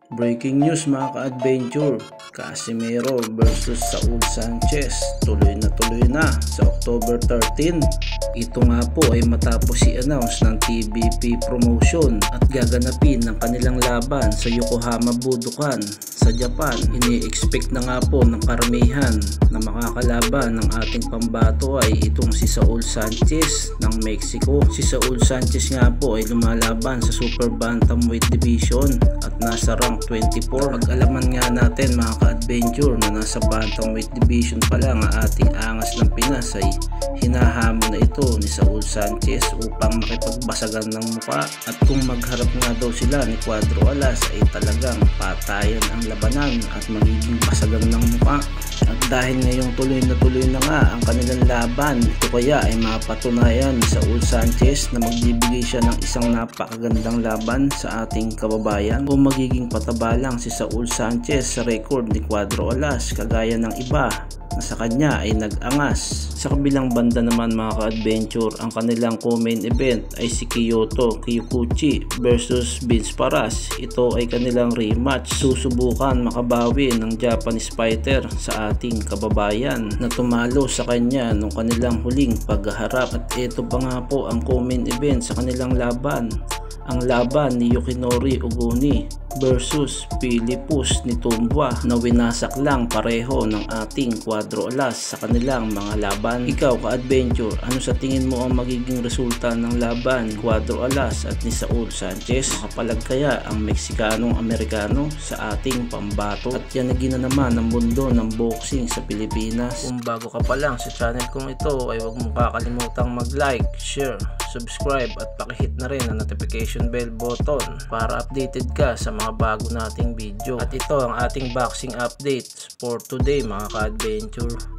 Breaking news mga ka-adventure, Casimero versus Saul Sanchez tuloy na sa October 13. Ito nga po ay matapos i-announce ng TBP Promotion at gaganapin ng kanilang laban sa Yokohama Budokan sa Japan. Ini-expect na nga po ng karamihan na makakalaban ng ating pambato ay itong si Saul Sanchez ng Mexico. Si Saul Sanchez nga po ay lumalaban sa Super Bantamweight Division at nasa rank 24. Pag-alaman nga natin mga ka-adventure na nasa Bantamweight Division pa lang ang ating angas ng Pinas ay hinahamon na ito ni Saul Sanchez upang makipagbasagan ng muka, at kung magharap nga daw sila ni Cuadro Alas ay talagang patayan ang labanan at magiging basagan ng muka. At dahil ngayong tuloy na nga ang kanilang laban, ito kaya ay mapatunayan ni Saul Sanchez na magbibigay siya ng isang napakagandang laban sa ating kababayan, o magiging pataba lang si Saul Sanchez sa record ni Cuadro Alas kagaya ng iba na sa kanya ay nag-angas. Sa kabilang banda naman mga ka-adventure, ang kanilang co-main event ay si Kyoto Kyokuchi versus Vince Paras. Ito ay kanilang rematch. Susubukan makabawi ng Japanese fighter sa ating kababayan na tumalo sa kanya nung kanilang huling pagharap. At ito pa nga po ang co-main event sa kanilang laban. Ang laban ni Yukinori Oguni versus Philippus Nitumba na winasak lang pareho ng ating Cuadro Alas sa kanilang mga laban. Ikaw ka-adventure, ano sa tingin mo ang magiging resulta ng laban ni Cuadro Alas at ni Saul Sanchez? Makapalag kaya ang Meksikanong-Amerikano sa ating pambato? At yan na naman ang mundo ng boxing sa Pilipinas. Kung bago ka pa lang sa channel kong ito ay huwag mong kakalimutang mag-like, share, subscribe at pakihit na rin ang notification bell button para updated ka sa mga bago nating video. At ito ang ating boxing updates for today mga ka-adventure.